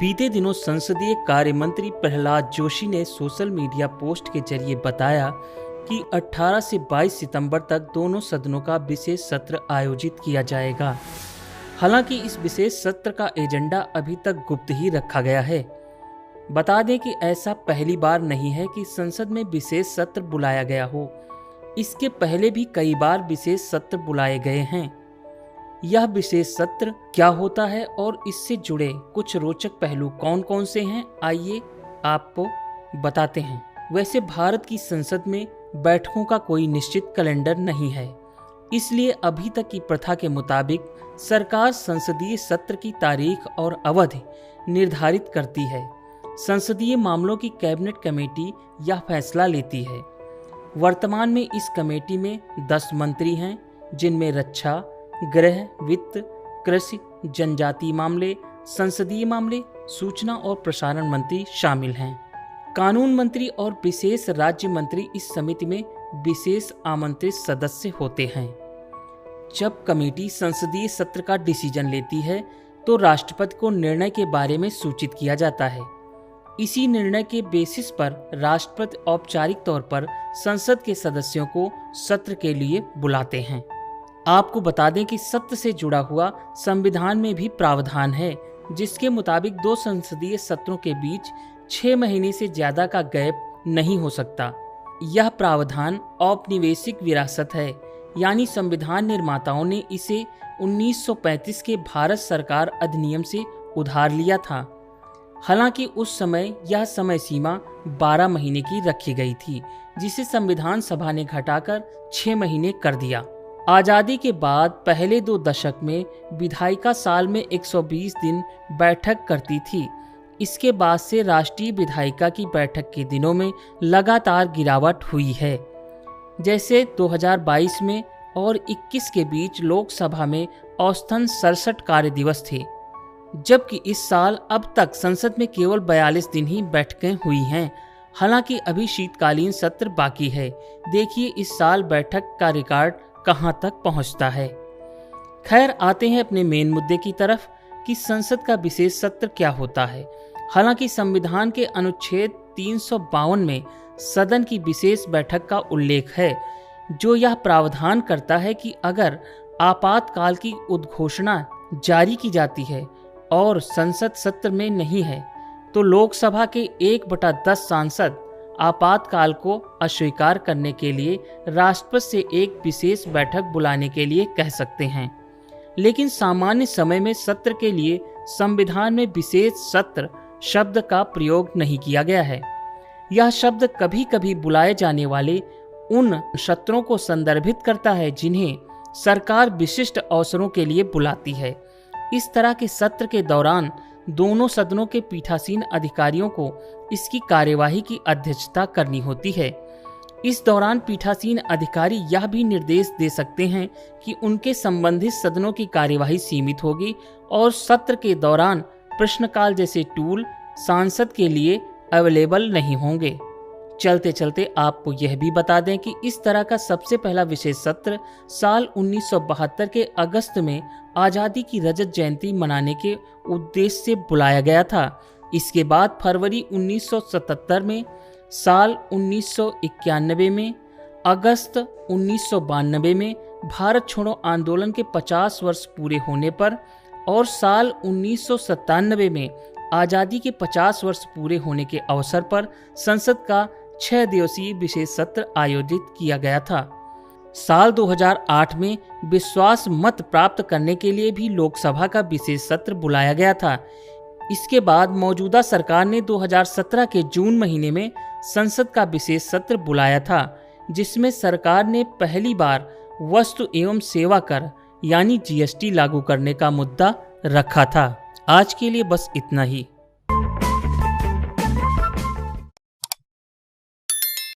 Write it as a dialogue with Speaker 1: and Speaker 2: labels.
Speaker 1: बीते दिनों संसदीय कार्य मंत्री प्रहलाद जोशी ने सोशल मीडिया पोस्ट के जरिए बताया कि 18 से 22 सितंबर तक दोनों सदनों का विशेष सत्र आयोजित किया जाएगा। हालांकि इस विशेष सत्र का एजेंडा अभी तक गुप्त ही रखा गया है। बता दें कि ऐसा पहली बार नहीं है कि संसद में विशेष सत्र बुलाया गया हो। इसके पहले भी कई बार विशेष सत्र बुलाए गए हैं। यह विशेष सत्र क्या होता है और इससे जुड़े कुछ रोचक पहलू कौन कौन से हैं, आइए आपको बताते हैं। वैसे भारत की संसद में बैठकों का कोई निश्चित कैलेंडर नहीं है, इसलिए अभी तक की प्रथा के मुताबिक सरकार संसदीय सत्र की तारीख और अवधि निर्धारित करती है। संसदीय मामलों की कैबिनेट कमेटी यह फैसला लेती है। वर्तमान में इस कमेटी में 10 मंत्री हैं, जिनमें रक्षा, गृह, वित्त, कृषि, जनजातीय मामले, संसदीय मामले, सूचना और प्रसारण मंत्री शामिल हैं। कानून मंत्री और विशेष राज्य मंत्री इस समिति में विशेष आमंत्रित सदस्य होते हैं। जब कमेटी संसदीय सत्र का डिसीजन लेती है तो राष्ट्रपति को निर्णय के बारे में सूचित किया जाता है। इसी निर्णय के बेसिस पर राष्ट्रपति औपचारिक तौर पर संसद के सदस्यों को सत्र के लिए बुलाते हैं। आपको बता दें कि सत्र से जुड़ा हुआ संविधान में भी प्रावधान है, जिसके मुताबिक 2 संसदीय सत्रों के बीच 6 महीने से ज्यादा का गैप नहीं हो सकता। यह प्रावधान औपनिवेशिक विरासत है, यानी संविधान निर्माताओं ने इसे 1935 के भारत सरकार अधिनियम से उधार लिया था। हालांकि उस समय यह समय सीमा 12 महीने की रखी गई थी, जिसे संविधान सभा ने घटाकर 6 महीने कर दिया। आजादी के बाद पहले 2 दशक में विधायिका साल में 120 दिन बैठक करती थी। इसके बाद से राष्ट्रीय विधायिका की बैठक के दिनों में लगातार गिरावट हुई है। जैसे 2022 में और 21 के बीच लोकसभा में औसतन 67 कार्य दिवस थे, जबकि इस साल अब तक संसद में केवल 42 दिन ही बैठकें हुई हैं। हालांकि अभी शीतकालीन सत्र बाकी है। देखिए इस साल बैठक का रिकॉर्ड कहां तक पहुंचता है। खैर, आते हैं अपने मेन मुद्दे की तरफ कि संसद का विशेष सत्र क्या होता है। हालांकि संविधान के अनुच्छेद 352 में सदन की विशेष बैठक का उल्लेख है, जो यह प्रावधान करता है कि अगर आपातकाल की उद्घोषणा जारी की जाती है और संसद सत्र में नहीं है, तो लोकसभा के 1/10 सांसद आपातकाल को अस्वीकार करने के लिए राष्ट्रपति से एक विशेष बैठक बुलाने के लिए कह सकते हैं। लेकिन सामान्य समय में सत्र के लिए संविधान में विशेष सत्र शब्द का प्रयोग नहीं किया गया है। यह शब्द कभी कभी बुलाए जाने वाले उन सत्रों को संदर्भित करता है जिन्हें सरकार विशिष्ट अवसरों के लिए बुलाती है। इस तरह के सत्र के दौरान दोनों सदनों के पीठासीन अधिकारियों को इसकी कार्यवाही की अध्यक्षता करनी होती है। इस दौरान पीठासीन अधिकारी यह भी निर्देश दे सकते हैं कि उनके संबंधित सदनों की कार्यवाही सीमित होगी और सत्र के दौरान प्रश्नकाल जैसे टूल सांसद के लिए अवेलेबल नहीं होंगे। चलते चलते आपको यह भी बता दें कि इस तरह का सबसे पहला विशेष सत्र साल 1972 के अगस्त में आज़ादी की रजत जयंती मनाने के उद्देश्य से बुलाया गया था। इसके बाद फरवरी 1977 में, साल 1991 में, अगस्त 1992 में भारत छोड़ो आंदोलन के 50 वर्ष पूरे होने पर और साल 1997 में आज़ादी के 50 वर्ष पूरे होने के अवसर पर संसद का 6 दिवसीय विशेष सत्र आयोजित किया गया था। साल 2008 में विश्वास मत प्राप्त करने के लिए भी लोकसभा का विशेष सत्र बुलाया गया था। इसके बाद मौजूदा सरकार ने 2017 के जून महीने में संसद का विशेष सत्र बुलाया था, जिसमें सरकार ने पहली बार वस्तु एवं सेवा कर यानी GST लागू करने का मुद्दा रखा था। आज के लिए बस इतना ही।